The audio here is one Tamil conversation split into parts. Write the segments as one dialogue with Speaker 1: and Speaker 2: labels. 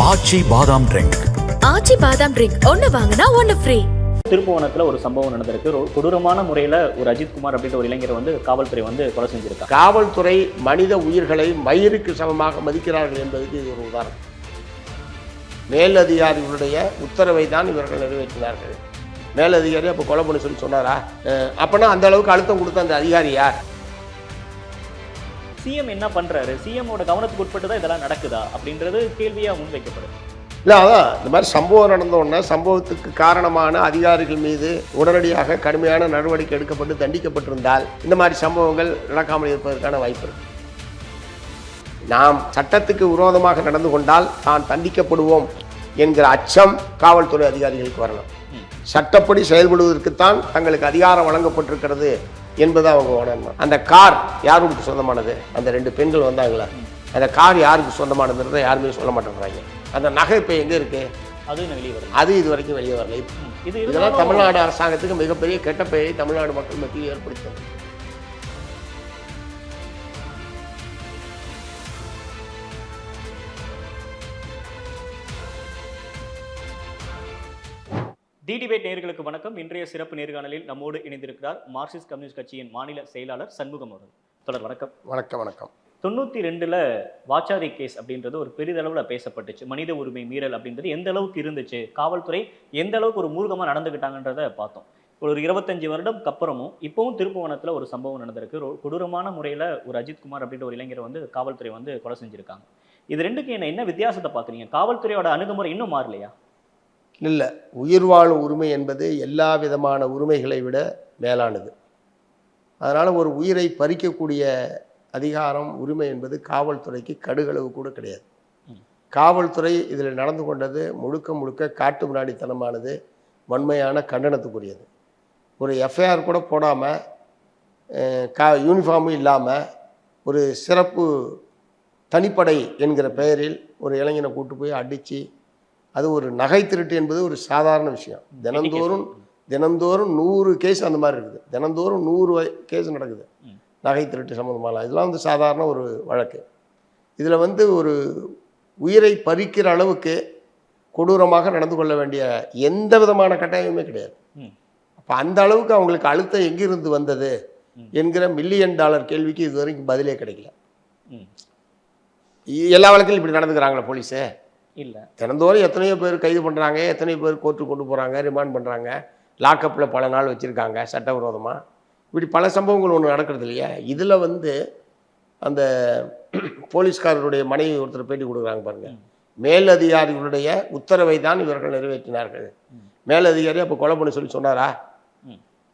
Speaker 1: ஆச்சி பாதாம் ட்ரிங்க்.
Speaker 2: ஆச்சி பாதாம் ட்ரிங்க் ஒன்னு வாங்கினா ஒன்னு ஃப்ரீ.
Speaker 3: திருப்புவனத்துல ஒரு சம்பவம் நடந்திருக்கு. கொடூரமான முறையில ஒரு அஜித் குமார் அப்படின்ற ஒரு இளைஞரை காவல்துறை கொலை செஞ்சிருக்காங்க.
Speaker 4: காவல்துறை மனித உயிர்களை மயிருக்கு சமமாக மதிக்கிறார்கள் என்பதற்கு இது ஒரு உதாரணம். மேலதிகாரிகளுடைய உத்தரவை தான் இவர்கள் நிறைவேற்றினார்கள். மேலதிகாரி அப்போ கொலை பண்ண சொல்லி சொன்னாரா? அப்பனா அந்த அளவுக்கு அழுத்தம் கொடுத்த அந்த அதிகாரி யார்?
Speaker 3: சிஎம் என்ன பண்றாரு? சிஎம்மோட கவனத்துக்கு உட்பட்டு தான் இதெல்லாம் நடக்குதா அப்படின்றது கேள்வியா முன்வைக்கப்படுது.
Speaker 4: இல்லை, அதான் இந்த மாதிரி சம்பவம் நடந்தோடனே சம்பவத்துக்கு காரணமான அதிகாரிகள் மீது உடனடியாக கடுமையான நடவடிக்கை எடுக்கப்பட்டு தண்டிக்கப்பட்டிருந்தால் இந்த மாதிரி சம்பவங்கள் நடக்காமல் இருப்பதற்கான வாய்ப்பு இருக்கு. நாம் சட்டத்துக்கு விரோதமாக நடந்து கொண்டால் தான் தண்டிக்கப்படுவோம் என்கிற அச்சம் காவல்துறை அதிகாரிகளுக்கு வரலாம். சட்டப்படி செயல்படுவதற்குத்தான் தங்களுக்கு அதிகாரம் வழங்கப்பட்டிருக்கிறது என்பது அவங்க உணரணும். அந்த கார் யாருக்கு சொந்தமானது? அந்த 2 பெண்கள் வந்தாங்களா, அந்த கார் யாருக்கு சொந்தமானதுன்றதை யாருமே சொல்ல மாட்டேங்கிறாங்க. அந்த நகை இப்போ எங்கே இருக்கு? அது இது வரைக்கும் வெளியே வரல. இதெல்லாம் தமிழ்நாடு அரசாங்கத்துக்கு மிகப்பெரிய கெட்ட பெயரை தமிழ்நாடு மக்கள் மத்தியில் ஏற்படுத்தும்.
Speaker 3: டிடிபேட் நேயர்களுக்கு வணக்கம். இன்றைய சிறப்பு நேர்காணலில் நம்மோடு இணைந்திருக்கிறார் மார்க்சிஸ்ட் கம்யூனிஸ்ட் கட்சியின் மாநில செயலாளர் சண்முகம் அவர்கள். தொடர் வணக்கம்.
Speaker 4: வணக்கம். வணக்கம்.
Speaker 3: 92ல் வாச்சாரி கேஸ் அப்படின்றது ஒரு பெரிதளவில் பேசப்பட்டுச்சு. மனித உரிமை மீறல் அப்படின்றது எந்த அளவுக்கு இருந்துச்சு, காவல்துறை எந்த அளவுக்கு ஒரு மூர்க்கமாக நடந்துக்கிட்டாங்கன்றதை பார்த்தோம். ஒரு 25 வருடம்க்கு அப்புறமும் இப்போவும் திருப்புவனத்தில் ஒரு சம்பவம் நடந்திருக்கு. கொடூரமான முறையில் ஒரு அஜித் குமார் அப்படின்ற ஒரு இளைஞரை காவல்துறை கொலை செஞ்சுருக்காங்க. இது ரெண்டுக்கு என்ன வித்தியாசத்தை பார்க்குறீங்க? காவல்துறையோட அணுகுமுறை இன்னும் மாறலையா?
Speaker 4: இல்லை, உயிர் வாழும் உரிமை என்பது எல்லா விதமான உரிமைகளை விட மேலானது. அதனால் ஒரு உயிரை பறிக்கக்கூடிய அதிகாரம், உரிமை என்பது காவல்துறைக்கு கடுகளவு கூட கிடையாது. காவல்துறை இதில் நடந்து கொண்டது முழுக்க முழுக்க காட்டு மிராண்டித்தனமானது, வன்மையான கண்டனத்துக்குரியது. ஒரு எஃப்ஐஆர் கூட போடாமல், யூனிஃபார்மும் இல்லாமல், ஒரு சிறப்பு தனிப்படை என்கிற பெயரில் ஒரு இளைஞனை கூட்டு போய் அடித்து, அது ஒரு நகை திருட்டு என்பது ஒரு சாதாரண விஷயம். தினந்தோறும் 100 கேஸ் அந்த மாதிரி இருக்குது. தினந்தோறும் 100 கேஸ் நடக்குது நகை திருட்டு சம்மந்தமாலாம். இதெல்லாம் சாதாரண ஒரு வழக்கு. இதில் ஒரு உயிரை பறிக்கிற அளவுக்கு கொடூரமாக நடந்து கொள்ள வேண்டிய எந்த விதமான கட்டாயமுமே கிடையாது. அப்போ அந்த அளவுக்கு அவங்களுக்கு அழுத்தம் எங்கிருந்து வந்தது என்கிற $1 மில்லியன் கேள்விக்கு இது வரைக்கும் பதிலே கிடைக்கல. எல்லா வழக்கிலும் இப்படி நடந்துக்கிறாங்களா போலீஸு?
Speaker 3: இல்லை.
Speaker 4: தினந்தோறும் எத்தனையோ பேர் கைது பண்ணுறாங்க, எத்தனையோ பேர் கோர்ட்டுக்கு கொண்டு போகிறாங்க, ரிமாண்ட் பண்ணுறாங்க, லாக்கப்பில் பல நாள் வச்சுருக்காங்க சட்டவிரோதமாக. இப்படி பல சம்பவங்கள் ஒன்று நடக்கிறது இல்லையா? இதில் அந்த போலீஸ்காரருடைய மனைவி ஒருத்தர் பேட்டி கொடுக்குறாங்க பாருங்கள். மேலதிகாரிகளுடைய உத்தரவை தான் இவர்கள் நிறைவேற்றினார்கள். மேலதிகாரி அப்போ கொலை பண்ண சொல்லி சொன்னாரா?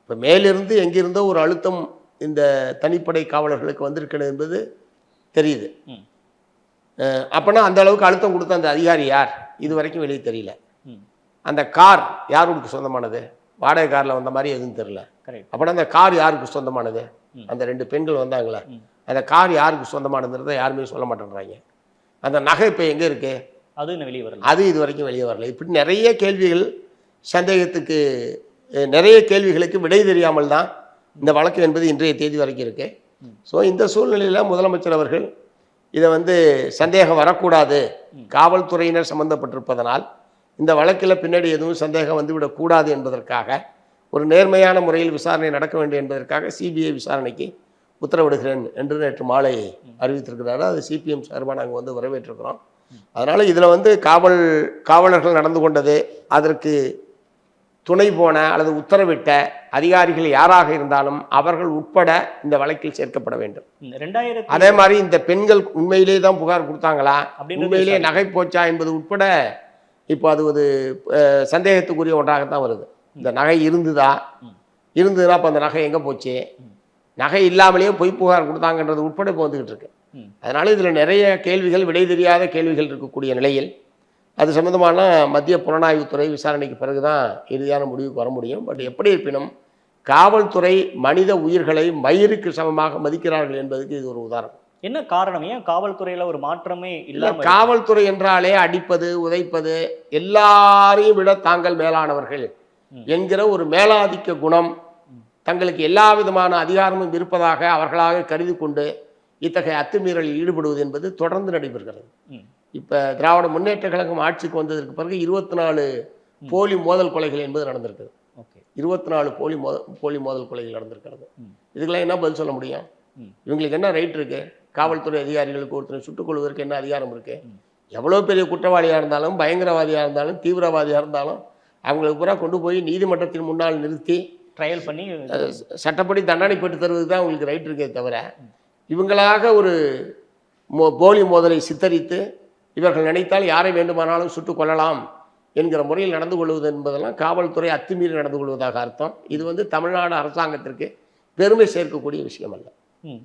Speaker 4: இப்போ மேலிருந்து எங்கிருந்தோ ஒரு அழுத்தம் இந்த தனிப்படை காவலர்களுக்கு வந்திருக்கிறது என்பது தெரியுது. அப்போனா அந்த அளவுக்கு அழுத்தம் கொடுத்த அந்த அதிகாரி யார்? இது வரைக்கும் வெளியே தெரியல. அந்த கார் யாருக்கு சொந்தமானது? வாடகை காரில் வந்த மாதிரி எதுவும் தெரியல. அப்போனா அந்த கார் யாருக்கு சொந்தமானது? அந்த 2 பெண்கள் வந்தாங்களே, அந்த கார் யாருக்கு சொந்தமானதுன்றதை யாருமே சொல்ல மாட்டேங்கிறாங்க. அந்த நகை இப்போ எங்கே இருக்கு? அது இது வரைக்கும் வெளியே வரல. இப்படி நிறைய கேள்விகள், சந்தேகத்துக்கு நிறைய கேள்விகளுக்கு விடை தெரியாமல் தான் இந்த வழக்கு என்பது இன்றைய தேதி வரைக்கும் இருக்கு. ஸோ இந்த சூழ்நிலையில் முதலமைச்சர் அவர்கள் இதை சந்தேகம் வரக்கூடாது, காவல்துறையினர் சம்பந்தப்பட்டிருப்பதனால் இந்த வழக்கில் பின்னாடி எதுவும் சந்தேகம் வந்துவிடக்கூடாது என்பதற்காக, ஒரு நேர்மையான முறையில் விசாரணை நடக்க வேண்டும் என்பதற்காக சிபிஐ விசாரணைக்கு உத்தரவிடுகிறேன் என்று நேற்று மாலை அறிவித்திருக்கிறாரு. அது சிபிஎம் சார்பாக நாங்கள் வரவேற்றிருக்கிறோம். அதனால் இதில் காவலர்கள் நடந்து கொண்டது, அதற்கு துணை போன அல்லது உத்தரவிட்ட அதிகாரிகள் யாராக இருந்தாலும் அவர்கள் உட்பட இந்த வழக்கில் சேர்க்கப்பட வேண்டும். அதே மாதிரி இந்த பெண்கள் உண்மையிலே தான் புகார் கொடுத்தாங்களா, உண்மையிலேயே நகை போச்சா என்பது உட்பட இப்போ அது ஒரு சந்தேகத்துக்குரிய ஒன்றாகத்தான் வருது. இந்த நகை இருந்ததுன்னா அப்போ அந்த நகை எங்கே போச்சு, நகை இல்லாமலேயே பொய் புகார் கொடுத்தாங்கன்றது உட்பட இப்போ வந்துக்கிட்டு இருக்கு. அதனால் இதில் நிறைய கேள்விகள், விடை தெரியாத கேள்விகள் இருக்கக்கூடிய நிலையில் அது சம்மந்தமான மத்திய புலனாய்வுத்துறை விசாரணைக்கு பிறகு தான் இறுதியான முடிவுக்கு வர முடியும். பட் எப்படி இருப்பினும் காவல்துறை மனித உயிர்களை மயிருக்கு சமமாக மதிக்கிறார்கள் என்பதுக்கு இது ஒரு உதாரணம்.
Speaker 3: என்ன காரணம்? ஏன் காவல்துறையில் ஒரு மாற்றமே இல்லை?
Speaker 4: காவல்துறை என்றாலே அடிப்பது, உதைப்பது, எல்லாரையும் விட தாங்கள் மேலானவர்கள் என்கிற ஒரு மேலாதிக்க குணம், தங்களுக்கு எல்லா விதமான அதிகாரமும் இருப்பதாக அவர்களாக கருதி கொண்டு இத்தகைய அத்துமீறலில் ஈடுபடுவது என்பது தொடர்ந்து நடைபெறுகிறது. இப்போ திராவிட முன்னேற்ற கழகம் ஆட்சிக்கு வந்ததற்கு பிறகு 24 போலி மோதல் கொலைகள் என்பது நடந்திருக்குது.
Speaker 3: ஓகே.
Speaker 4: 24 போலி மோதல் கொலைகள் நடந்திருக்கிறது. இதுக்கெல்லாம் என்ன பதில் சொல்ல முடியும்? இவங்களுக்கு என்ன ரைட் இருக்கு? காவல்துறை அதிகாரிகளுக்கு ஒருத்தரை சுட்டுக் கொள்வதற்கு என்ன அதிகாரம் இருக்கு? எவ்வளோ பெரிய குற்றவாளியாக இருந்தாலும், பயங்கரவாதியாக இருந்தாலும், தீவிரவாதியாக இருந்தாலும் அவங்களுக்கு பூரா கொண்டு போய் நீதிமன்றத்தின் முன்னால் நிறுத்தி
Speaker 3: ட்ரையல் பண்ணி
Speaker 4: சட்டப்படி தண்டனை பெற்று தருவதுக்கு தான் அவங்களுக்கு ரைட் இருக்கே தவிர, இவங்களாக ஒரு போலி மோதலை சித்தரித்து இவர்கள் நினைத்தால் யாரை வேண்டுமானாலும் சுட்டுக் கொள்ளலாம் என்கிற முறையில் நடந்து கொள்வது என்பதெல்லாம் காவல்துறை அத்துமீறி நடந்து கொள்வதாக அர்த்தம். இது வந்து தமிழ்நாடு அரசாங்கத்திற்கு பெருமை சேர்க்கக்கூடிய விஷயம் அல்ல.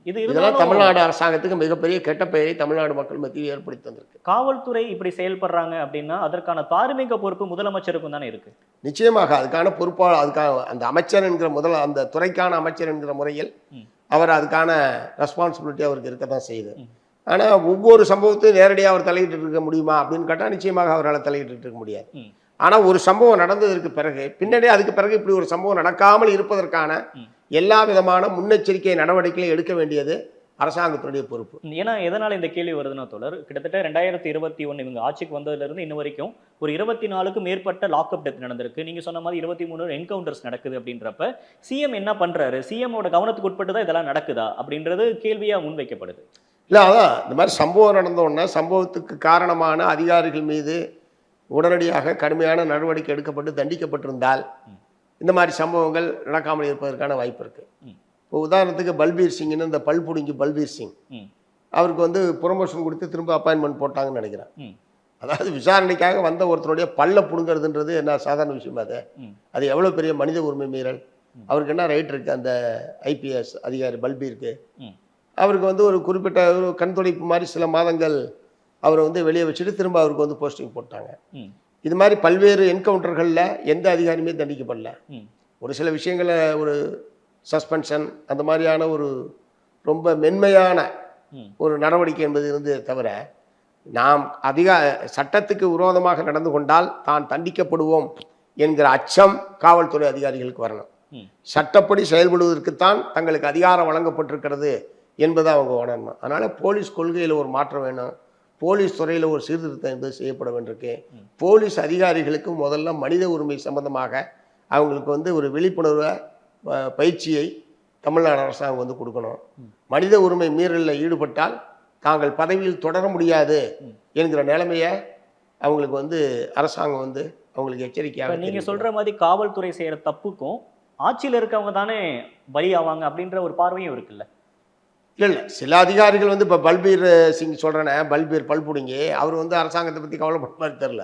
Speaker 4: இதெல்லாம் தமிழ்நாடு அரசாங்கத்துக்கு மிகப்பெரிய கெட்ட பெயரை தமிழ்நாடு மக்கள் மத்தியில் ஏற்படுத்தி தந்திருக்கு.
Speaker 3: காவல்துறை இப்படி செயல்படுறாங்க அப்படின்னா அதற்கான தார்மீக பொறுப்பு முதலமைச்சருக்கும் தானே இருக்கு.
Speaker 4: நிச்சயமாக அதுக்கான பொறுப்பாளர், அதுக்கான அந்த அமைச்சர் என்கிற அந்த துறைக்கான அமைச்சர் என்கிற முறையில் அவர் அதுக்கான ரெஸ்பான்சிபிலிட்டி அவருக்கு இருக்க தான் செய்யுது. ஆனால் ஒவ்வொரு சம்பவத்தையும் நேரடியாக அவர் தலையிட்டு இருக்க முடியுமா அப்படின்னு கேட்டால் நிச்சயமாக அவரால் தலையிட்டு இருக்க முடியாது. ஆனால் ஒரு சம்பவம் நடந்ததற்கு பிறகு பின்னாடி அதுக்கு பிறகு இப்படி ஒரு சம்பவம் நடக்காமல் இருப்பதற்கான எல்லா விதமான முன்னெச்சரிக்கை நடவடிக்கைகளை எடுக்க வேண்டியது அரசாங்கத்தினுடைய பொறுப்பு.
Speaker 3: ஏன்னா எதனால இந்த கேள்வி வருதுன்னா தோழர், கிட்டத்தட்ட 2021 இவங்க ஆட்சிக்கு வந்ததுலேருந்து இன்ன வரைக்கும் ஒரு 24க்கு மேற்பட்ட லாக்அப் டெத் நடந்திருக்கு. நீங்க சொன்ன மாதிரி 23 என்கவுண்டர்ஸ் நடக்குது. அப்படின்றப்ப சிஎம் என்ன பண்றாரு? சிஎம்மோட கவனத்துக்கு உட்பட்டு தான் இதெல்லாம் நடக்குதா அப்படின்றது கேள்வியா முன்வைக்கப்படுது.
Speaker 4: இல்லை, அதான் இந்த மாதிரி சம்பவம் நடந்த உடனே சம்பவத்துக்கு காரணமான அதிகாரிகள் மீது உடனடியாக கடுமையான நடவடிக்கை எடுக்கப்பட்டு தண்டிக்கப்பட்டிருந்தால் இந்த மாதிரி சம்பவங்கள் நடக்காமல் இருப்பதற்கான வாய்ப்பு இருக்குது. இப்போ உதாரணத்துக்கு பல்பீர் சிங்னு இந்த பல்புடுங்கி பல்பீர் சிங், அவருக்கு வந்து ப்ரொமோஷன் கொடுத்து திரும்ப அப்பாயின்மெண்ட் போட்டாங்கன்னு நினைக்கிறேன். அதாவது விசாரணைக்காக வந்த ஒருத்தருடைய பல்ல புடுங்கிறதுன்றது என்ன சாதாரண விஷயம்? அது எவ்வளோ பெரிய மனித உரிமை மீறல். அவருக்கு என்ன ரைட் இருக்குது? அந்த ஐபிஎஸ் அதிகாரி பல்பீருக்கு அவருக்கு வந்து ஒரு குறிப்பிட்ட ஒரு கண் துடைப்பு மாதிரி சில மாதங்கள் அவரை வந்து வெளியே வச்சுட்டு திரும்ப அவருக்கு வந்து போஸ்டிங் போட்டாங்க. இது மாதிரி பல்வேறு என்கவுண்டர்களில் எந்த அதிகாரியுமே தண்டிக்கப்படல. ஒரு சில விஷயங்களை ஒரு சஸ்பென்ஷன் அந்த மாதிரியான ஒரு ரொம்ப மென்மையான ஒரு நடவடிக்கை என்பது இருந்ததே தவிர, நாம் சட்டத்துக்கு விரோதமாக நடந்து கொண்டால் தான் தண்டிக்கப்படுவோம் என்கிற அச்சம் காவல்துறை அதிகாரிகளுக்கு வரணும். சட்டப்படி செயல்படுவதற்குத்தான் தங்களுக்கு அதிகாரம் வழங்கப்பட்டிருக்கிறது என்பதை அவங்க உணரணும். அதனால் போலீஸ் கொள்கையில் ஒரு மாற்றம் வேணும். போலீஸ் துறையில் ஒரு சீர்திருத்தம் என்பது செய்யப்பட வேண்டியிருக்கு. போலீஸ் அதிகாரிகளுக்கு முதல்ல மனித உரிமை சம்பந்தமாக அவங்களுக்கு வந்து ஒரு விழிப்புணர்வை பயிற்சியை தமிழ்நாடு அரசாங்கம் வந்து கொடுக்கணும். மனித உரிமை மீறலில் ஈடுபட்டால் தாங்கள் பதவியில் தொடர முடியாது என்கிற நிலைமையை அவங்களுக்கு வந்து அரசாங்கம் வந்து அவங்களுக்கு எச்சரிக்கையாக.
Speaker 3: நீங்கள் சொல்கிற மாதிரி காவல்துறை செய்கிற தப்புக்கும் ஆட்சியில் இருக்கவங்க தானே பலி ஆவாங்க அப்படின்ற ஒரு பார்வையும் இருக்குல்ல?
Speaker 4: இல்லை, சில அதிகாரிகள் வந்து இப்போ பல்பீர் சிங் சொல்கிறேனே, பல்பீர் பல்புடிங்கி அவர் வந்து அரசாங்கத்தை பற்றி கவலைப்பட்ட மாதிரி தெரில.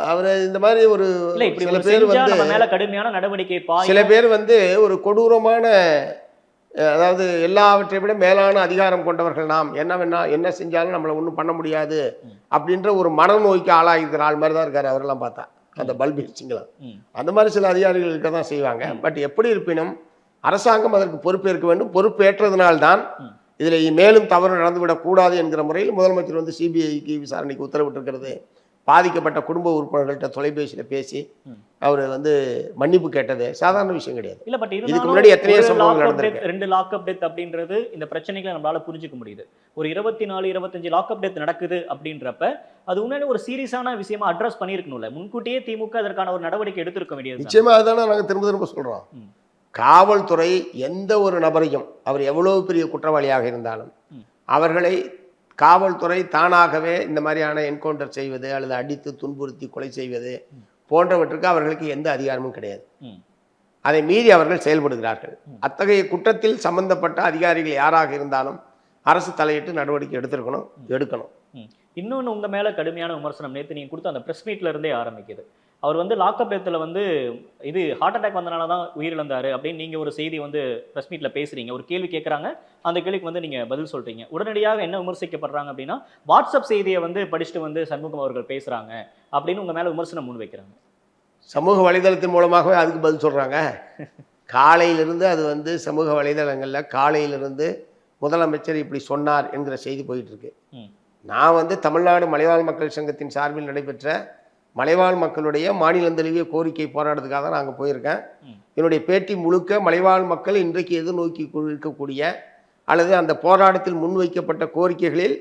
Speaker 4: அவர் இந்த மாதிரி ஒரு சில பேர் வந்து
Speaker 3: கடுமையான நடவடிக்கை,
Speaker 4: சில பேர் வந்து ஒரு கொடூரமான, அதாவது எல்லாவற்றை விட மேலான அதிகாரம் கொண்டவர்கள், நாம் என்ன செஞ்சாலும் நம்மளை ஒன்றும் பண்ண முடியாது அப்படின்ற ஒரு மனநோய்க்கு ஆளாகிக்கிற ஆள் மாதிரி தான் இருக்காரு அவரெல்லாம் பார்த்தா, அந்த பல்பீர் சிங்லாம். அந்த மாதிரி சில அதிகாரிகள் இருக்க தான் செய்வாங்க. பட் எப்படி இருப்பினும் அரசாங்கம் அதற்கு பொறுப்பேற்க வேண்டும். பொறுப்பேற்றதுனால்தான் இதில் மேலும் தவறு நடந்துவிடக்கூடாது என்கிற முறையில் முதலமைச்சர் வந்து சிபிஐக்கு விசாரணைக்கு உத்தரவிட்டிருக்கிறது. பாதிக்கப்பட்ட குடும்ப உறுப்பினர்கள்ட்ட தொலைபேசியில் பேசி அவர் வந்து மன்னிப்பு கேட்டது சாதாரண விஷயம் கிடையாது.
Speaker 3: இல்ல, பட்
Speaker 4: இதுக்கு முன்னாடி எத்தனையோ சம்பவங்கள் நடந்திருக்கு.
Speaker 3: 2 லாக்அப் டெத் அப்படின்றது இந்த பிரச்சனைகளை நம்மளால புரிஞ்சுக்க முடியுது. ஒரு 24-25 லாக்அப் டெத் நடக்குது அப்படின்றப்ப அது உண்மையிலே ஒரு சீரியஸான விஷயமா அட்ரஸ் பண்ணியிருக்கணும்ல. முன்கூட்டியே திமுக அதற்கான ஒரு நடவடிக்கை எடுத்திருக்க வேண்டியது.
Speaker 4: நிச்சயமா அதுதானே நாங்கள் திரும்ப சொல்றோம். காவல்துறை எந்த ஒரு நபரையும், அவர் எவ்வளவு பெரிய குற்றவாளியாக இருந்தாலும், அவர்களை காவல்துறை தானாகவே இந்த மாதிரியான என்கவுண்டர் செய்வது அல்லது அடித்து துன்புறுத்தி கொலை செய்வது போன்றவற்றுக்கு அவர்களுக்கு எந்த அதிகாரமும் கிடையாது. அதை மீறி அவர்கள் செயல்படுகிறார்கள். அத்தகைய குற்றத்தில் சம்பந்தப்பட்ட அதிகாரிகள் யாராக இருந்தாலும் அரசு தலையிட்டு நடவடிக்கை எடுக்கணும்.
Speaker 3: இன்னொன்று உங்க மேல கடுமையான விமர்சனம் நேற்று நீங்க கொடுத்த அந்த பிரஸ் மீட்ல இருந்தே ஆரம்பிக்குது. அவர் வந்து லாக்அப் டெத்தில் வந்து இது ஹார்ட் அட்டாக் வந்தனால தான் உயிரிழந்தாரு அப்படின்னு நீங்கள் ஒரு செய்தி வந்து ப்ரெஸ் மீட்டில் பேசுகிறீங்க. ஒரு கேள்வி கேட்குறாங்க, அந்த கேள்விக்கு வந்து நீங்கள் பதில் சொல்கிறீங்க. உடனடியாக என்ன விமர்சிக்கப்படுறாங்க அப்படின்னா, வாட்ஸ்அப் செய்தியை வந்து படிச்சுட்டு வந்து சண்முகம் அவர்கள் பேசுகிறாங்க அப்படின்னு உங்கள் மேலே விமர்சனம் முன் வைக்கிறாங்க.
Speaker 4: சமூக வலைதளத்தின் மூலமாகவே அதுக்கு பதில் சொல்கிறாங்க. காலையிலிருந்து அது வந்து சமூக வலைதளங்களில் காலையிலிருந்து முதலமைச்சர் இப்படி சொன்னார் என்கிற செய்தி போயிட்டுருக்கு. நான் வந்து தமிழ்நாடு மலைவாழ் மக்கள் சங்கத்தின் சார்பில் நடைபெற்ற மலைவாழ் மக்களுடைய மாநிலம் தழுவிய கோரிக்கை போராட்டத்துக்காக தான் நாங்கள் போயிருக்கேன். என்னுடைய பேட்டி முழுக்க மலைவாழ் மக்கள் இன்றைக்கு எதிர்நோக்கி இருக்கக்கூடிய அல்லது அந்த போராட்டத்தில் முன்வைக்கப்பட்ட கோரிக்கைகளில்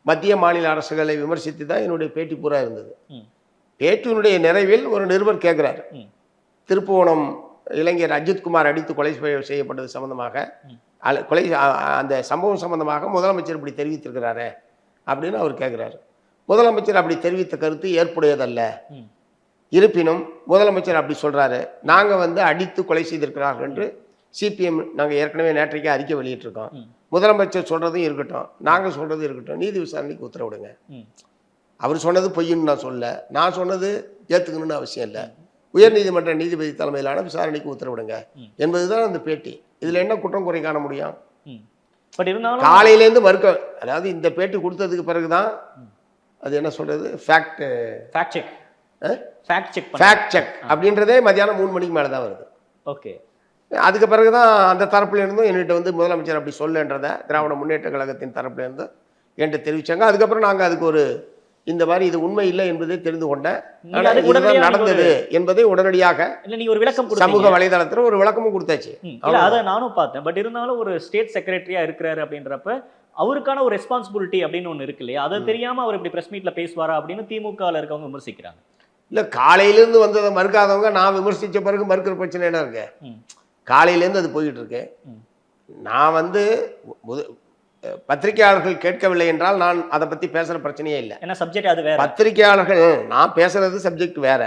Speaker 4: மத்திய மாநில அரசுகளை விமர்சித்து தான் என்னுடைய பேட்டி பூரா இருந்தது.
Speaker 3: ம்.
Speaker 4: பேட்டியினுடைய நிறைவில் ஒரு நிருபர் கேட்குறார்,
Speaker 3: ம்.
Speaker 4: திருப்புவனம் இளைஞர் அஜித்குமார் அடித்து கொலை செய்யப்பட்டது சம்பந்தமாக கொலை அந்த சம்பவம் சம்பந்தமாக முதலமைச்சர் இப்படி தெரிவித்திருக்கிறாரே அப்படின்னு அவர் கேட்குறாரு. முதலமைச்சர் அப்படி தெரிவித்த கருத்து ஏற்புடையதல்ல. இருப்பினும் முதலமைச்சர் அப்படி சொல்றாரு, நாங்கள் வந்து அடித்து கொலை செய்திருக்கிறார்கள் என்று சிபிஎம் நாங்கள் ஏற்கனவே நேற்றைக்கு அறிக்கை வெளியிட்டிருக்கோம். முதலமைச்சர் சொல்றதும் இருக்கட்டும், நாங்கள் சொல்றதும் இருக்கட்டும், நீதி விசாரணைக்கு உத்தரவிடுங்க. அவர் சொன்னது பொய்ன்னு நான் சொல்ல, நான் சொன்னது ஏற்றுக்கணும்னு அவசியம் இல்லை. உயர்நீதிமன்ற நீதிபதி தலைமையிலான விசாரணைக்கு உத்தரவிடுங்க என்பதுதான் அந்த பேட்டி. இதுல என்ன குற்றம் குறை காண முடியும்?
Speaker 3: பட் இருந்தாலும்
Speaker 4: காலையிலேருந்து மறுக்க, அதாவது இந்த பேட்டி கொடுத்ததுக்கு பிறகுதான் அது என்ன சொல்றது, ஃபேக்ட் செக் அப்படின்றதே மதியானம் 3 மணிக்கு மேலே தான் வருது.
Speaker 3: ஓகே.
Speaker 4: அதுக்கு பிறகுதான் அந்த தரப்புல இருந்தும் என்கிட்ட வந்து முதலமைச்சர் அப்படி சொல்லன்றத திராவிட முன்னேற்ற கழகத்தின் தரப்புல இருந்து என்கிட்ட தெரிவிச்சாங்க. அதுக்கப்புறம் நாங்கள் அதுக்கு ஒரு இந்த மாதிரி இது உண்மை இல்லை என்பதை தெரிந்து கொண்டேன். நடந்தது என்பதை உடனடியாக
Speaker 3: ஒரு விளக்கம்
Speaker 4: சமூக வலைதளத்தில் ஒரு விளக்கமும் கொடுத்தாச்சு.
Speaker 3: அதை நானும் பார்த்தேன். பட் இருந்தாலும் ஒரு ஸ்டேட் செக்ரட்டரியா இருக்கிறாரு அப்படின்றப்ப அவருக்கான ஒரு ரெஸ்பான்சிபிலிட்டி அப்படின்னு ஒன்று இருக்கு இல்லையா? அதை தெரியாம அவர் இப்படி பிரஸ் மீட்ல பேசுவாரா அப்படின்னு திமுகவில் இருக்கவங்க விமர்சிக்கிறாங்க. இல்லை, காலையிலேருந்து வந்ததை மறுக்காதவங்க நான் விமர்சித்த பிறகு மறுக்கிற பிரச்சனை என்ன இருக்கு? காலையிலேருந்து அது போயிட்டு இருக்கு. நான் வந்து பத்திரிகையாளர்கள் கேட்கவில்லை என்றால் நான் அதை பற்றி பேசுகிற பிரச்சனையே இல்லை. ஏன்னா சப்ஜெக்ட் அது வேற. பத்திரிகையாளர்கள், நான் பேசுறது சப்ஜெக்ட் வேற,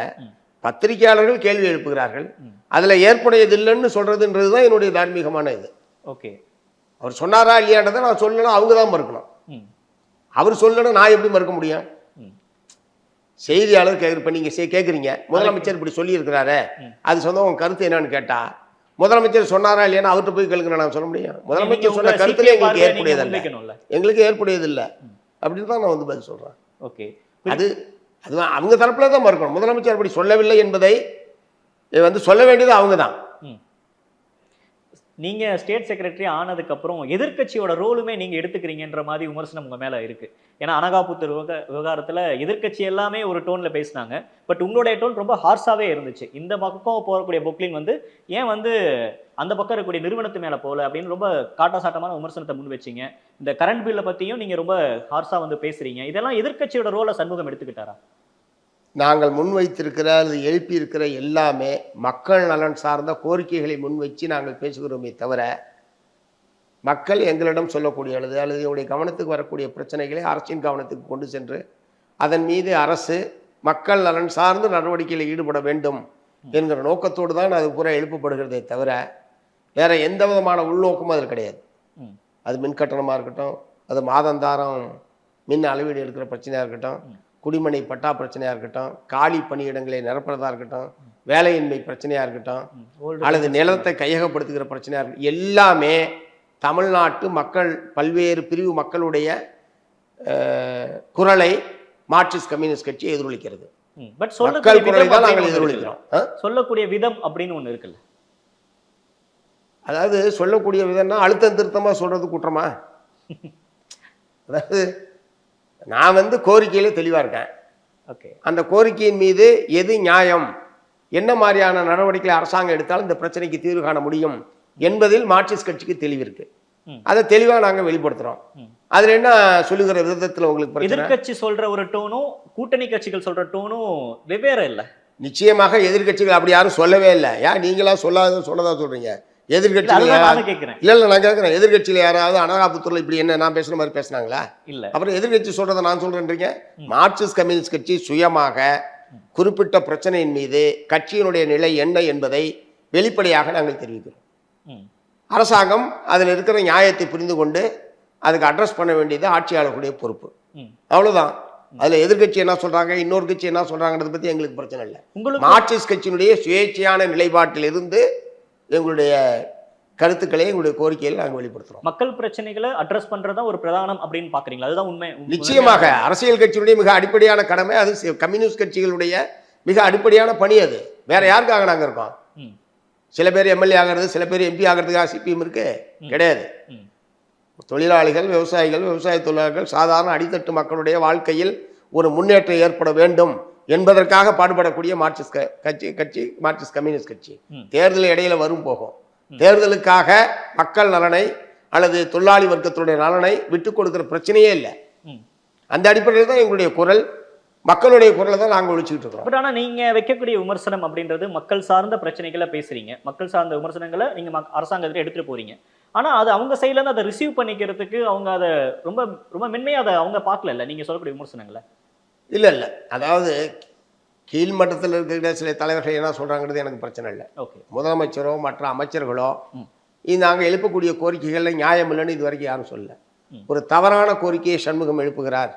Speaker 3: பத்திரிகையாளர்கள் கேள்வி எழுப்புகிறார்கள், அதில் ஏற்புடையதில்லைன்னு சொல்றதுன்றது தான் என்னுடைய தார்மீகமான இது. ஓகே. அவர் சொன்னாரா இல்லையான்றதை நான் சொல்லணும், அவங்க தான் மறுக்கணும். அவர் சொல்லணும், நான் எப்படி மறுக்க முடியும்? செய்தியாளர் இப்போ நீங்கள் கேட்குறீங்க, முதலமைச்சர் இப்படி சொல்லியிருக்கிறாரு, அது சொந்த உங்க கருத்து என்னன்னு கேட்டா, முதலமைச்சர் சொன்னாரா இல்லையா அவர்கிட்ட போய் கேளுங்க, நான் சொல்ல முடியும்? முதலமைச்சர் சொன்ன கருத்துல எங்களுக்கு ஏற்புடையதில்லை, எங்களுக்கு ஏற்புடையதில்லை அப்படின்னு தான் நான் வந்து பதில் சொல்றேன். ஓகே. அது அவங்க தரப்புல தான் மறுக்கணும். முதலமைச்சர் அப்படி சொல்லவில்லை என்பதை வந்து சொல்ல வேண்டியது அவங்க தான். நீங்க ஸ்டேட் செக்ரட்டரி ஆனதுக்கு அப்புறம் எதிர்க்கட்சியோட ரோலுமே நீங்க எடுத்துக்கிறீங்கன்ற மாதிரி விமர்சனம் உங்க மேல இருக்கு. ஏன்னா அனகாபுத்தூர் விவகாரத்துல எதிர்க்கட்சி எல்லாமே ஒரு டோன்ல பேசினாங்க, பட் உங்களுடைய டோன் ரொம்ப ஹார்ஸாவே இருந்துச்சு. இந்த பக்கம் போகக்கூடிய பொக்லிங் வந்து ஏன் வந்து அந்த பக்கம் இருக்கக்கூடிய நிறுவனத்து மேல போகல அப்படின்னு ரொம்ப காட்டாசாட்டமான விமர்சனத்தை முன் வச்சிங்க. இந்த கரண்ட் பில்லை பத்தியும் நீங்க ரொம்ப ஹார்ஸா வந்து பேசுறீங்க. இதெல்லாம் எதிர்க்கட்சியோட ரோலை சண்முகம் எடுத்துக்கிட்டாரா?
Speaker 4: நாங்கள் முன்வைத்திருக்கிற அல்லது எழுப்பி இருக்கிற எல்லாமே மக்கள் நலன் சார்ந்த கோரிக்கைகளை முன்வைச்சு நாங்கள் பேசுகிறோமே தவிர, மக்கள் எங்களிடம் சொல்லக்கூடிய அல்லது என்னுடைய கவனத்துக்கு வரக்கூடிய பிரச்சனைகளை அரசின் கவனத்துக்கு கொண்டு சென்று அதன் மீது அரசு மக்கள் நலன் சார்ந்து நடவடிக்கையில் ஈடுபட வேண்டும் என்கிற நோக்கத்தோடு தான் அது பூரா எழுப்பப்படுகிறதே தவிர வேற எந்த விதமான உள்நோக்கமும் அது கிடையாது. அது மின் கட்டணமாக இருக்கட்டும், அது மாதந்தாரம் மின் அளவீடு எடுக்கிற பிரச்சனையாக இருக்கட்டும், குடிமனை பட்டா பிரச்சனையாக இருக்கட்டும், காலி பணியிடங்களை நிரப்புறதா இருக்கட்டும், வேலையின்மை பிரச்சனையாக இருக்கட்டும், அல்லது நிலத்தை கையகப்படுத்துகிற பிரச்சனையாக இருக்கட்டும், எல்லாமே தமிழ்நாட்டு மக்கள் பல்வேறு பிரிவு மக்களுடைய குரலை மார்க்சிஸ்ட் கம்யூனிஸ்ட் கட்சி எதிரொலிக்கிறது. மக்கள் குரலை தான் நாங்கள் எதிரொலிக்கிறோம்.
Speaker 3: சொல்லக்கூடிய விதம் அப்படின்னு ஒன்று இருக்குல்ல,
Speaker 4: அதாவது சொல்லக்கூடிய விதம்னா அழுத்தம் திருத்தமாக சொல்றது குற்றமா? அதாவது நான் வந்து கோரிக்கையில தெளிவாக இருக்கேன். ஓகே. அந்த கோரிக்கையின் மீது எது நியாயம், என்ன மாதிரியான நடவடிக்கைகளை அரசாங்கம் எடுத்தாலும் இந்த பிரச்சனைக்கு தீர்வு காண முடியும் என்பதில் மார்க்சிஸ்ட் கட்சிக்கு தெளிவு இருக்கு. அதை தெளிவாக நாங்கள் வெளிப்படுத்துறோம். அதுல என்ன சொல்லுகிற விதத்தில் உங்களுக்கு
Speaker 3: எதிர்கட்சி சொல்ற ஒரு டோனும் கூட்டணி கட்சிகள் சொல்ற டோனும் வெவ்வேறு இல்லை.
Speaker 4: நிச்சயமாக எதிர்கட்சிகள் அப்படி யாரும் சொல்லவே இல்லை. ஏன் நீங்களா சொன்னதா சொல்றீங்க? எதிர்கட்சியில இல்ல நான் கேட்கிறேன், எதிர்கட்சியில யாராவது அனகாபுத்தூர்ல இப்படி என்ன நான் பேசுற மாதிரி பேசினாங்களா? இல்ல. அப்புறம் எதிர்கட்சி சொல்றதை நான் சொல்றேன்றீங்க. மார்க்சிஸ்ட் கம்யூனிஸ்ட் கட்சி சுயமாக குறிப்பிட்ட பிரச்சனையின் மீது கட்சியினுடைய நிலை என்ன என்பதை வெளிப்படையாக நாங்கள் தெரிவிக்கிறோம். அரசாங்கம் அதில் இருக்கிற நியாயத்தை புரிந்து கொண்டு அதுக்கு அட்ரஸ் பண்ண வேண்டியது ஆட்சியாளர்களுடைய பொறுப்பு. அவ்வளவுதான். அதுல எதிர்கட்சி என்ன சொல்றாங்க, இன்னொரு கட்சி என்ன சொல்றாங்கன்றதை பத்தி எங்களுக்கு பிரச்சனை இல்லை. மார்க்சிஸ்ட் கட்சியினுடைய சுயேட்சையான நிலைப்பாட்டில் இருந்து எங்களுடைய கருத்துக்களை, எங்களுடைய கோரிக்கைகளை நாங்கள் வெளிப்படுத்துறோம்.
Speaker 3: மக்கள் பிரச்சனைகளை அட்ரஸ் பண்றதா ஒரு பிரதானம் அப்படின்னு பாக்குறீங்களா? அதுதான் உண்மை.
Speaker 4: நிச்சயமாக அரசியல் கட்சியினுடைய மிக அடிப்படையான கடமை அது. கம்யூனிஸ்ட் கட்சிகளுடைய மிக அடிப்படையான பணி அது. வேற யாருக்காக நாங்க இருக்கோம்? சில பேர் எம்எல்ஏ ஆகிறது, சில பேர் எம்பி ஆகிறதுக்காக சிபிஎம் இருக்கு கிடையாது. தொழிலாளிகள், விவசாயிகள், விவசாய தொழிலாளர்கள், சாதாரண அடித்தட்டு மக்களுடைய வாழ்க்கையில் ஒரு முன்னேற்றம் ஏற்பட வேண்டும் என்பதற்காக பாடுபடக்கூடிய மார்க்சிஸ்ட் கட்சி மார்க்சிஸ்ட் கம்யூனிஸ்ட் கட்சி. தேர்தல் இடையில வரும் போகும். தேர்தலுக்காக மக்கள் நலனை அல்லது தொழிலாளி வர்க்கத்துடைய நலனை விட்டுக் கொடுக்கிற பிரச்சனையே இல்லை. அந்த அடிப்படையில் தான் எங்களுடைய குரல், மக்களுடைய குரலை தான் நாங்கள் ஒழிச்சுக்கிட்டு இருக்கிறோம்.
Speaker 3: பட் ஆனா நீங்க வைக்கக்கூடிய விமர்சனம் அப்படின்றது மக்கள் சார்ந்த பிரச்சனைகளை பேசுறீங்க, மக்கள் சார்ந்த விமர்சனங்களை நீங்க அரசாங்கத்திட்ட எடுத்துட்டு போறீங்க. ஆனா அது அவங்க சைட்ல இருந்து அதை ரிசீவ் பண்ணிக்கிறதுக்கு அவங்க அதை ரொம்ப ரொம்ப மென்மையா அதை அவங்க பார்க்கல நீங்க சொல்லக்கூடிய விமர்சனங்களை.
Speaker 4: இல்லை, அதாவது கீழ்மட்டத்தில் இருக்கிற சில தலைவர்கள் என்ன சொல்கிறாங்கிறது எனக்கு பிரச்சனை இல்லை.
Speaker 3: ஓகே,
Speaker 4: முதலமைச்சரோ மற்ற அமைச்சர்களோ நாங்கள் எழுப்பக்கூடிய கோரிக்கைகளில் நியாயம் இல்லைன்னு இது வரைக்கும் யாரும் சொல்லல. ஒரு தவறான கோரிக்கையை சண்முகம் எழுப்புகிறார்,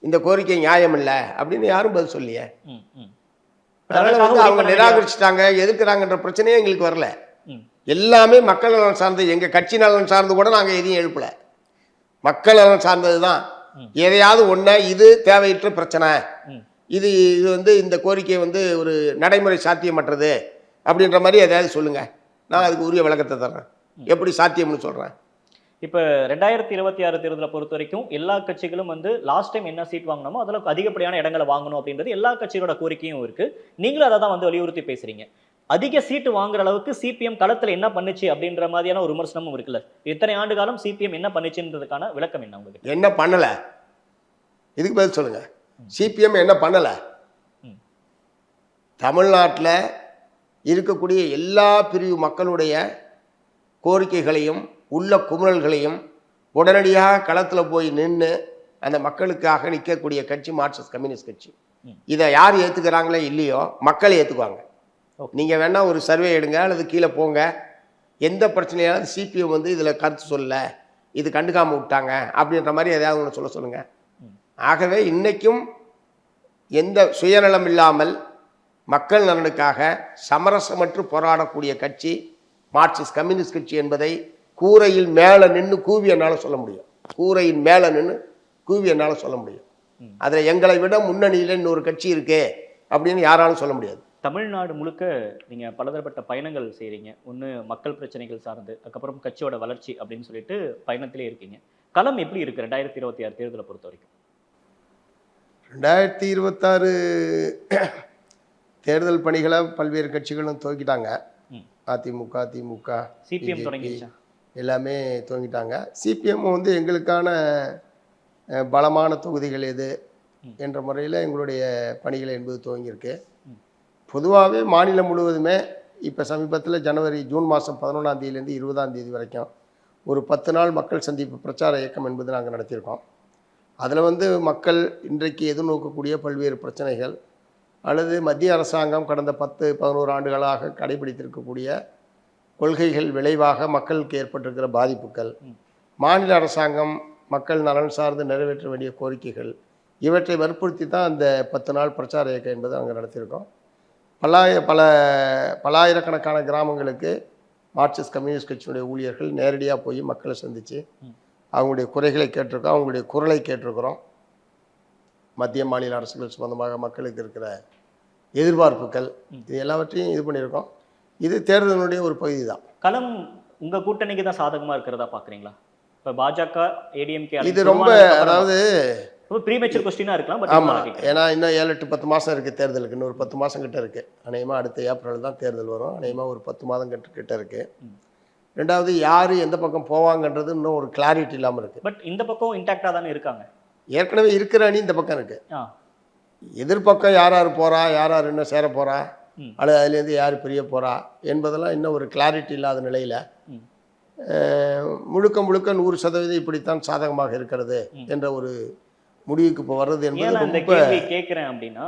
Speaker 4: இந்த கோரிக்கை நியாயம் இல்லை அப்படின்னு யாரும் பதில் சொல்லியே. அதனால வந்து அவங்க நிராகரிச்சுட்டாங்க, எதிர்க்கிறாங்கன்ற பிரச்சனையே எங்களுக்கு வரல. எல்லாமே மக்கள் நலன் சார்ந்தது. எங்கள் கட்சி நலன் சார்ந்து கூட நாங்கள் எதையும் எழுப்பலை, மக்கள் நலன் சார்ந்தது தான். எதையாவது ஒன்று இது தேவையற்ற பிரச்சனை, இது வந்து இந்த கோரிக்கை வந்து ஒரு நடைமுறை சாத்தியமற்றது அப்படின்ற மாதிரி எதையாவது சொல்லுங்கள், நான் அதுக்கு உரிய விளக்கத்தை தர்றேன், எப்படி சாத்தியம்னு சொல்கிறேன்.
Speaker 3: இப்போ 2026 தேர்தலை பொறுத்த வரைக்கும் எல்லா கட்சிகளும் வந்து லாஸ்ட் டைம் என்ன சீட் வாங்கினோமோ அதில் அதிகப்படியான இடங்களை வாங்கணும் அப்படின்றது எல்லா கட்சிகளோட கோரிக்கையும் இருக்கு. நீங்களும் அதை தான் வந்து வலியுறுத்தி பேசுறீங்க. அதிக சீட்டு வாங்குற அளவுக்கு சிபிஎம் களத்தில் என்ன பண்ணுச்சு அப்படின்ற மாதிரியான ஒரு விமர்சனமும் இருக்குல்ல. இத்தனை ஆண்டு காலம் சிபிஎம் என்ன பண்ணுச்சுன்றதுக்கான விளக்கம் என்ன உங்களுக்கு?
Speaker 4: என்ன பண்ணலை, இதுக்கு பதில் சொல்லுங்க. சிபிஎம் என்ன பண்ணலை? தமிழ்நாட்டில் இருக்கக்கூடிய எல்லா பிரிவு மக்களுடைய கோரிக்கைகளையும் உள்ள குமுறல்களையும் உடனடியாக களத்தில் போய் நின்று அந்த மக்களுக்காக நிற்கக்கூடிய கட்சி மார்க்சிஸ்ட் கம்யூனிஸ்ட் கட்சி. இதை யார் ஏற்றுக்கிறாங்களோ இல்லையோ மக்கள் ஏற்றுக்குவாங்க. நீங்கள் வேணால் ஒரு சர்வே எடுங்க அல்லது கீழே போங்க, எந்த பிரச்சனையாவது சிபிஎம் வந்து இதில் கருத்து சொல்லலை, இது கண்டுக்காமல் விட்டாங்க அப்படின்ற மாதிரி எதாவது ஒன்று சொல்லுங்கள். ஆகவே இன்றைக்கும் எந்த சுயநலம் இல்லாமல் மக்கள் நலனுக்காக சமரசமற்று போராடக்கூடிய கட்சி மார்க்சிஸ்ட் கம்யூனிஸ்ட் கட்சி என்பதை கூரையில் மேலே நின்று கூவி என்னால் சொல்ல முடியும். கூரையின் மேலே நின்று கூவி என்னால் சொல்ல முடியும். அதில் எங்களை விட முன்னணியில் இன்னொரு கட்சி இருக்கே அப்படின்னு யாராலும் சொல்ல முடியாது.
Speaker 3: தமிழ்நாடு முழுக்க நீங்கள் பலதரப்பட்ட பயணங்கள் செய்கிறீங்க. ஒன்று மக்கள் பிரச்சனைகள் சார்ந்து, அதுக்கப்புறம் கட்சியோட வளர்ச்சி அப்படின்னு சொல்லிட்டு பயணத்திலே இருக்கீங்க. களம் எப்படி இருக்குது 2026 தேர்தலை பொறுத்த வரைக்கும்?
Speaker 4: 2026 தேர்தல் பணிகளை பல்வேறு கட்சிகளும் துவக்கிட்டாங்க. அதிமுக, திமுக,
Speaker 3: சிபிஎம் தொடங்கிடுச்சா?
Speaker 4: எல்லாமே துவங்கிட்டாங்க. சிபிஎம் வந்து எங்களுக்கான பலமான தொகுதிகள் எது என்ற முறையில் எங்களுடைய பணிகள் என்பது துவங்கியிருக்கு. பொதுவாகவே மாநிலம் முழுவதுமே இப்போ சமீபத்தில் ஜூன் மாதம் 11ஆம் தேதியிலேருந்து 20ஆம் தேதி வரைக்கும் ஒரு 10 நாள் மக்கள் சந்திப்பு பிரச்சார இயக்கம் என்பது நாங்கள் நடத்தியிருக்கோம். அதில் வந்து மக்கள் இன்றைக்கு எதிர்நோக்கக்கூடிய பல்வேறு பிரச்சனைகள் அல்லது மத்திய அரசாங்கம் கடந்த 10-11 ஆண்டுகளாக கடைபிடித்திருக்கக்கூடிய கொள்கைகள் விளைவாக மக்களுக்கு ஏற்பட்டிருக்கிற பாதிப்புகள், மாநில அரசாங்கம் மக்கள் நலன் சார்ந்து நிறைவேற்ற வேண்டிய கோரிக்கைகள், இவற்றை வற்புறுத்தி தான் அந்த 10 நாள் பிரச்சார இயக்கம் என்பதை நாங்கள் நடத்தியிருக்கோம். பல்லாயிரக்கணக்கான கிராமங்களுக்கு மார்க்சிஸ்ட் கம்யூனிஸ்ட் கட்சியினுடைய ஊழியர்கள் நேரடியாக போய் மக்களை சந்தித்து அவங்களுடைய குறைகளை கேட்டிருக்கோம், அவங்களுடைய குரலை கேட்டிருக்கிறோம். மத்திய மாநில அரசுகள் சம்பந்தமாக மக்களுக்கு இருக்கிற எதிர்பார்ப்புகள் இது எல்லாவற்றையும் இது பண்ணியிருக்கோம். இது தேர்தலினுடைய ஒரு பகுதி தான்.
Speaker 3: களம் உங்கள் கூட்டணிக்கு தான் சாதகமாக இருக்கிறதா பார்க்குறீங்களா? இப்போ பாஜக, ஏடிஎம்கே
Speaker 4: இது ரொம்ப அதாவது
Speaker 3: ப்ரீமெச்சூர் கொஸ்டினாக இருக்கலாம். பட்
Speaker 4: ஆமாம், ஏன்னா இன்னும் 7-10 மாதம் இருக்குது தேர்தலுக்கு. இன்னும் ஒரு 10 மாதம் கிட்ட இருக்குது. அநேகமாக அடுத்த ஏப்ரல் தான் தேர்தல் வரும். அநேகமாக ஒரு 10 மாதம் கிட்ட இருக்குது. ரெண்டாவது யார் எந்த பக்கம் போவாங்கன்றது இன்னும் ஒரு கிளாரிட்டி இல்லாமல் இருக்குது.
Speaker 3: பட் இந்த பக்கம் இன்டாக்டாக தானே இருக்காங்க.
Speaker 4: ஏற்கனவே இருக்கிற அணி இந்த பக்கம் இருக்குது. எதிர்பக்கம் யார் யார் போகிறா, யார் யார் இன்னும் சேர போகிறா, அல்லது அதுலேருந்து யார் பிரிய போகிறா என்பதெல்லாம் இன்னும் ஒரு கிளாரிட்டி இல்லாத நிலையில் முழுக்க 100% இப்படித்தான் சாதகமாக இருக்கிறது என்ற ஒரு முடிவுக்கு இப்போ வர்றது என்பது
Speaker 3: இந்த கேள்வி கேட்குறேன் அப்படின்னா,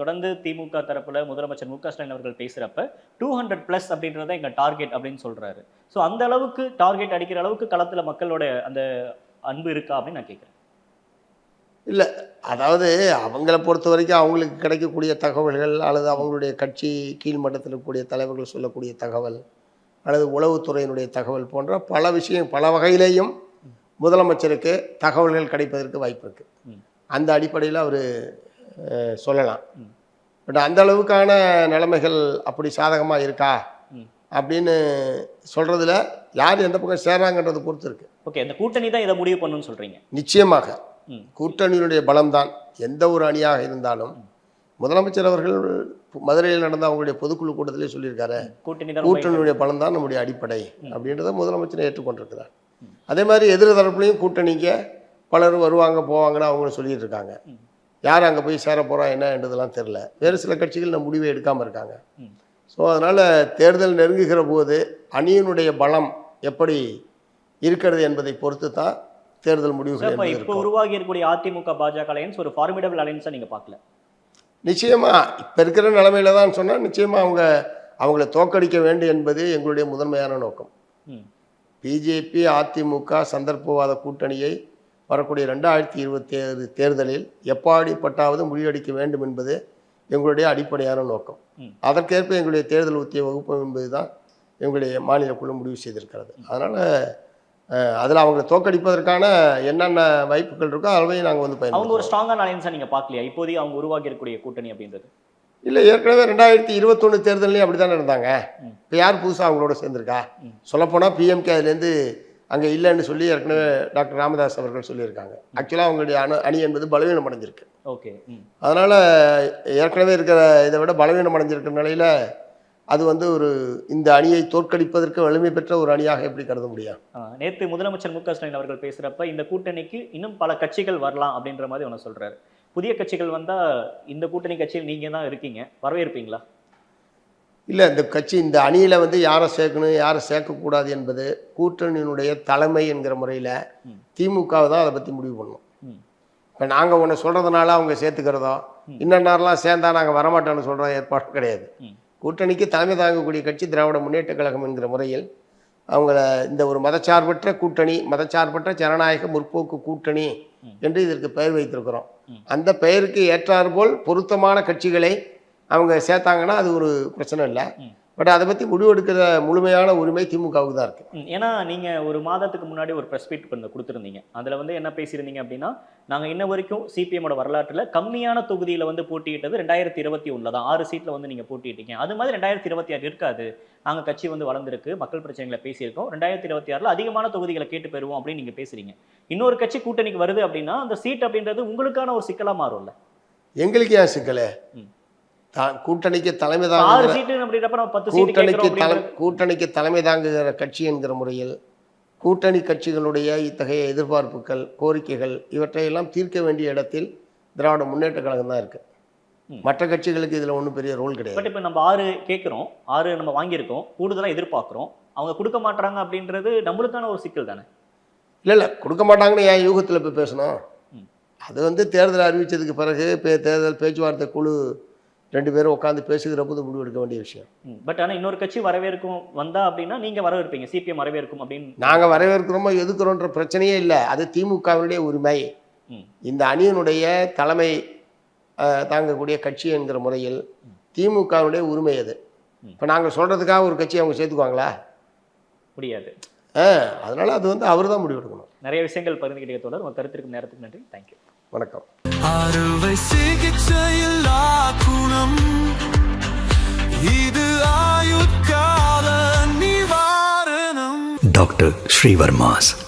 Speaker 3: தொடர்ந்து திமுக தரப்புல முதலமைச்சர் மு க ஸ்டாலின் அவர்கள் பேசுகிறப்ப 200+ அப்படின்றத எங்கள் டார்கெட் அப்படின்னு சொல்கிறாரு. ஸோ அந்த அளவுக்கு டார்கெட் அடிக்கிற அளவுக்கு களத்தில் மக்களோட அந்த அன்பு இருக்கா அப்படின்னு நான் கேட்குறேன்.
Speaker 4: இல்லை, அதாவது அவங்கள பொறுத்த வரைக்கும் அவங்களுக்கு கிடைக்கக்கூடிய தகவல்கள் அல்லது அவங்களுடைய கட்சி கீழ்மட்டத்தில் இருக்கக்கூடிய தலைவர்கள் சொல்லக்கூடிய தகவல் அல்லது உளவுத்துறையினுடைய தகவல் போன்ற பல விஷயம் பல வகையிலேயும் முதலமைச்சருக்கு தகவல்கள் கிடைப்பதற்கு வாய்ப்பு இருக்குது. அந்த அடிப்படையில் அவர் சொல்லலாம். பட் அந்த அளவுக்கான நிலைமைகள் அப்படி சாதகமாக இருக்கா அப்படின்னு சொல்கிறதுல யார் எந்த பக்கம் சேர்றாங்கன்றதை பொறுத்து இருக்குது.
Speaker 3: ஓகே, அந்த கூட்டணி தான் இதை முடிவு பண்ணணும்னு சொல்கிறீங்க?
Speaker 4: நிச்சயமாக கூட்டணியினுடைய பலம்தான் எந்த ஒரு அணியாக இருந்தாலும். முதலமைச்சர் அவர்கள் மதுரையில் நடந்த அவங்களுடைய பொதுக்குழு கூட்டத்திலே சொல்லியிருக்காரு, கூட்டணியுடைய பலம் தான் நம்முடைய அடிப்படை அப்படின்றத முதலமைச்சரை ஏற்றுக்கொண்டிருக்கிறார். அதே மாதிரி எதிர் தரப்புலையும் கூட்டணிக்கு பலரும் வருவாங்க போவாங்கன்னு அவங்களும் சொல்லிட்டு இருக்காங்க. யார் அங்கே போய் சேர போகிறா என்னன்றதெல்லாம் தெரில. வேறு சில கட்சிகள் நம்ம முடிவை எடுக்காமல் இருக்காங்க. ஸோ அதனால் தேர்தல் நெருங்குகிற போது அணியினுடைய பலம் எப்படி இருக்கிறது என்பதை பொறுத்து தான் தேர்தல் முடிவுகள்.
Speaker 3: இப்போ உருவாகி இருக்கக்கூடிய அதிமுக பாஜக அலையன்ஸ் ஒரு ஃபார்மிடபிள் அலையன்ஸாக நீங்கள் பார்க்கல?
Speaker 4: நிச்சயமாக இப்போ இருக்கிற நிலைமையில தான் சொன்னால் நிச்சயமாக அவங்கள தோற்கடிக்க வேண்டும் என்பது எங்களுடைய முதன்மையான நோக்கம். பிஜேபி அதிமுக சந்தர்ப்பவாத கூட்டணியை வரக்கூடிய 2027 தேர்தலில் எப்பாடிப்பட்டாவது முறியடிக்க வேண்டும் என்பது எங்களுடைய அடிப்படையான நோக்கம். அதற்கேற்ப எங்களுடைய தேர்தல் உத்திய வகுப்பு என்பது தான் எங்களுடைய மாநில குழு முடிவு செய்திருக்கிறது. அதனால் அதில் அவங்களை தோற்கடிப்பதற்கான என்னென்ன வாய்ப்புகள் இருக்கோ அளவையும் நாங்கள் வந்து
Speaker 3: அவங்க ஒரு ஸ்ட்ராங்கான அலையன்ஸாக நீங்கள் பார்க்கலையா இப்போதைக்கு அவங்க உருவாக்கி இருக்கக்கூடிய கூட்டணி அப்படின்றது?
Speaker 4: இல்லை, ஏற்கனவே 2021 தேர்தலையும் அப்படி தானே இருந்தாங்க. இப்போ யார் புதுசாக அவங்களோட சேர்ந்துருக்கா? சொல்லப்போனால் பிஎம்கே அதுலேருந்து அங்கே இல்லைன்னு சொல்லி ஏற்கனவே டாக்டர் ராமதாஸ் அவர்கள் சொல்லியிருக்காங்க. ஆக்சுவலாக அவங்களுடைய அணி என்பது பலவீனம் அடைஞ்சிருக்கு.
Speaker 3: ஓகே.
Speaker 4: அதனால் ஏற்கனவே இருக்கிற இதை விட பலவீனம் அடைஞ்சிருக்கிற நிலையில் அது வந்து ஒரு இந்த அணியை தோற்கடிப்பதற்கு வலிமை பெற்ற ஒரு அணியாக எப்படி கருத முடியும்?
Speaker 3: நேற்று முதலமைச்சர் மு க ஸ்டாலின் அவர்கள் பேசுகிறப்ப இந்த கூட்டணிக்கு இன்னும் பல கட்சிகள் வரலாம் அப்படின்ற மாதிரி ஒன்று சொல்கிறாரு. புதிய கட்சிகள் வந்தால் இந்த கூட்டணி கட்சியில் நீங்கள் தான் இருக்கீங்க, வரவேற்பீங்களா?
Speaker 4: இல்லை, இந்த அணியில் வந்து யாரை சேர்க்கணும் யாரை சேர்க்கக்கூடாது என்பது கூட்டணியினுடைய தலைமை என்கிற முறையில் திமுகவை தான் அதை பற்றி முடிவு பண்ணணும். இப்போ நாங்கள் ஒன்று சொல்கிறதுனால அவங்க சேர்த்துக்கிறதோ இன்னென்னாரெலாம் சேர்ந்தா நாங்கள் வரமாட்டோன்னு சொல்கிற ஏற்பாடு கிடையாது. கூட்டணிக்கு தலைமை தாங்கக்கூடிய கட்சி திராவிட முன்னேற்ற கழகம் என்கிற முறையில் அவங்கள இந்த ஒரு மதச்சார்பற்ற கூட்டணி, மதச்சார்பற்ற ஜனநாயக முற்போக்கு கூட்டணி என்று இதற்கு பெயர் வைத்திருக்கிறோம். அந்த பெயருக்கு ஏற்றாற்போல் பொருத்தமான கட்சிகளை அவங்க சேர்த்தாங்கன்னா அது ஒரு பிரச்சனை இல்லை. பட் அதை பற்றி முடிவெடுக்கிற முழுமையான உரிமை திமுகவுக்கு தான் இருக்குது.
Speaker 3: ஏன்னா நீங்கள் ஒரு மாதத்துக்கு முன்னாடி ஒரு ப்ரெஸ் மீட் கொடுத்துருந்தீங்க. அதில் வந்து என்ன பேசியிருந்தீங்க அப்படின்னா, நாங்கள் இன்ன வரைக்கும் சிபிஎம்மோட வரலாற்றில் கம்மியான தொகுதியில் வந்து போட்டியிட்டது 2021 தான். 6 சீட்டில் வந்து நீங்கள் போட்டியிட்டீங்க. அது மாதிரி 2026 இருக்காது. நாங்கள் கட்சி வந்து வளர்ந்துருக்கு, மக்கள் பிரச்சனைகளை பேசியிருக்கோம், 2026 அதிகமான தொகுதிகளை கேட்டு பெறுவோம் அப்படின்னு நீங்கள் பேசுகிறீங்க. இன்னொரு கட்சி கூட்டணிக்கு வருது அப்படின்னா அந்த சீட் அப்படின்றது உங்களுக்கான ஒரு சிக்கலாக மாறும்ல?
Speaker 4: எங்களுக்கு ஏன் சிக்கலே? கூட்டணிக்கு தலைமை கூட்டணிக்கு தலைமை தாங்குகிற கட்சி என்கிற முறையில் கூட்டணி கட்சிகளுடைய இத்தகைய எதிர்பார்ப்புகள், கோரிக்கைகள் இவற்றையெல்லாம் தீர்க்க வேண்டிய இடத்தில் திராவிட முன்னேற்ற கழகம் தான் இருக்கு. மற்ற கட்சிகளுக்கு இதில் ஒன்றும் பெரிய ரோல் கிடையாது.
Speaker 3: பட் இப்போ நம்ம 6 கேட்குறோம், 6 நம்ம வாங்கியிருக்கோம், கூடுதலாக எதிர்பார்க்குறோம், அவங்க கொடுக்க மாட்டாங்க அப்படின்றது நம்மளுக்கான ஒரு சிக்கல் தானே?
Speaker 4: இல்லை, கொடுக்க மாட்டாங்கன்னு ஏன் யூகத்தில் இப்போ பேசணும்? அது வந்து தேர்தல் அறிவித்ததுக்கு பிறகு தேர்தல் பேச்சுவார்த்தை குழு 2 பேரும் உட்காந்து பேசுகிற போது முடிவு எடுக்க வேண்டிய விஷயம்.
Speaker 3: பட் ஆனால் இன்னொரு கட்சி வரவேற்கும் வந்தா அப்படின்னா நீங்கள் வரவேற்பீங்க, சிபிஎம் வரவேற்கும் அப்படின்னு?
Speaker 4: நாங்கள் வரவேற்கிறோமோ எதுக்குறோன்ற பிரச்சனையே இல்லை. அது திமுகவினுடைய உரிமை. இந்த அணியினுடைய தலைமை தாங்கக்கூடிய கட்சி என்கிற முறையில் திமுகவினுடைய உரிமை அது. இப்போ நாங்கள் சொல்கிறதுக்காக ஒரு கட்சி அவங்க சேர்த்துக்குவாங்களா?
Speaker 3: முடியாது.
Speaker 4: அதனால அது வந்து அவர் தான் முடிவு எடுக்கணும்.
Speaker 3: நிறைய விஷயங்கள் பகிர்ந்துக்கிட்டே தொடர். உங்கள் கருத்திற்கும் நேரத்துக்கு நன்றி. தேங்க்யூ.
Speaker 4: வணக்கம்.
Speaker 1: அறுவை சிகிச்சையில் குணம் இது ஆயுட்கால நிவாரணம். டாக்டர் ஸ்ரீவர்மாஸ்.